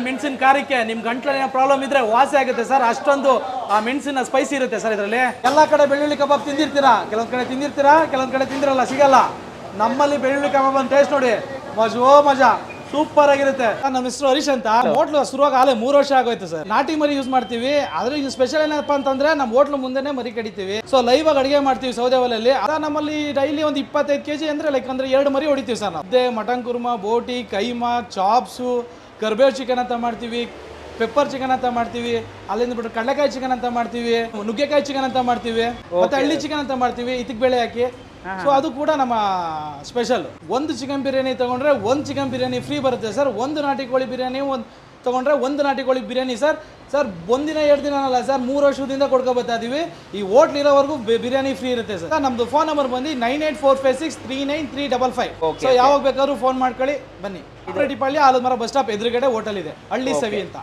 ಮೆಣಸಿನ ಖಾರಕ್ಕೆ ನಿಮ್ಮ ಗಂಟ್ಲಿನ ಪ್ರಾಬ್ಲಮ್ ಇದ್ರೆ ವಾಸಿ ಆಗುತ್ತೆ ಸರ್. ಅಷ್ಟೊಂದು ಆ ಮೆಣಸಿನ ಸ್ಪೈಸಿ ಇರುತ್ತೆ ಸರ್ ಇದರಲ್ಲಿ. ಎಲ್ಲ ಕಡೆ ಬೆಳ್ಳುಳ್ಳಿ ಕಬಾಬ್ ತಿಂದಿರ್ತೀರಾ, ಕೆಲವೊಂದು ಕಡೆ ತಿಂದಿರ್ತೀರಾ, ಕೆಲವೊಂದು ಕಡೆ ತಿಂದಿರಲ್ಲ, ಸಿಗಲ್ಲ. ನಮ್ಮಲ್ಲಿ ಬೆಳ್ಳುಳ್ಳಿ ಕಬಾಬ್ ಅಂತ ಟೇಸ್ಟ್ ನೋಡಿ, ಮಜಾ ಸೂಪರ್ ಆಗಿರುತ್ತೆ. ನಮ್ಮ ಹೆಸರು ಹರೀಶ್ ಅಂತ. ಹೋಟ್ಲು ಶುರುವಾಗ ಆಲೆ 3 ವರ್ಷ ಆಗೋಯ್ತು ಸರ್. ನಾಟಿ ಮರಿ ಯೂಸ್ ಮಾಡ್ತೀವಿ. ಆದ್ರೆ ಇದು ಸ್ಪೆಷಲ್ ಏನಪ್ಪ ಅಂತಂದ್ರೆ ನಮ್ಮ ಹೋಟ್ಲು ಮುಂದೆನೆ ಮರಿ ಕಡಿತೀವಿ. ಸೊ ಲೈವ್ ಆಗಿ ಅಡಿಗೆ ಮಾಡ್ತೀವಿ ಸೌದೆ ಒಲೆಯಲ್ಲಿ. ಅದ ನಮ್ಮಲ್ಲಿ ಡೈಲಿ ಒಂದು 25 kg ಅಂದ್ರೆ ಲೈಕ್ ಅಂದ್ರೆ 2 ಮರಿ ಹೊಡಿತೀವಿ ಸರ್ ನಾವು. ಮಟನ್ ಕುರ್ಮಾ, ಬೋಟಿ, ಕೈಮಾ, ಚಾಪ್ಸು, ಕರ್ಬೇವ್ ಚಿಕನ್ ಅಂತ ಮಾಡ್ತೀವಿ, ಪೆಪ್ಪರ್ ಚಿಕನ್ ಅಂತ ಮಾಡ್ತೀವಿ, ಅಲ್ಲಿಂದ ಬಿಟ್ಟು ಕಡಲೆಕಾಯಿ ಚಿಕನ್ ಅಂತ ಮಾಡ್ತೀವಿ, ನುಗ್ಗೆಕಾಯಿ ಚಿಕನ್ ಅಂತ ಮಾಡ್ತೀವಿ, ಮತ್ತೆ ಹಳ್ಳಿ ಚಿಕನ್ ಅಂತ ಮಾಡ್ತೀವಿ ಇತಿಕ್ ಬೇಳೆ ಹಾಕಿ. ಸೊ ಅದು ಕೂಡ ನಮ್ಮ ಸ್ಪೆಷಲ್. ಒಂದು ಚಿಕನ್ ಬಿರಿಯಾನಿ ತಗೊಂಡ್ರೆ ಒಂದು ಚಿಕನ್ ಬಿರಿಯಾನಿ ಫ್ರೀ ಬರುತ್ತೆ ಸರ್. ಒಂದು ನಾಟಿ ಕೋಳಿ ಬಿರಿಯಾನಿ ತಗೊಂಡ್ರೆ ಒಂದು ನಾಟಿ ಕೋಳಿ ಬಿರಿಯಾನಿ ಸರ್. ಒಂದಿನ 2 ದಿನ ಅಲ್ಲ ಸರ್, 3 ವರ್ಷದಿಂದ ಕೊಡ್ಕೊ ಬರ್ತಾ ಇದೀವಿ. ಈ ಹೋಟ್ಲ್ ಇರೋವರೆಗೂ ಬಿರಿಯಾನಿ ಫ್ರೀ ಇರುತ್ತೆ ಸರ್. ನಮ್ದು ಫೋನ್ ನಂಬರ್ ಬಂದು 9845639355. ಸೊ ಯಾವಾಗ ಬೇಕಾದ್ರೂ ಫೋನ್ ಮಾಡ್ಕೊಳ್ಳಿ, ಬನ್ನಿ. ಟಿಪಾಳ್ಯ ಆಲದ ಮರ ಬಸ್ ಸ್ಟಾಪ್ ಎದುರುಗಡೆ ಹೋಟೆಲ್ ಇದೆ, ಹಳ್ಳಿ ಸವಿ ಅಂತ.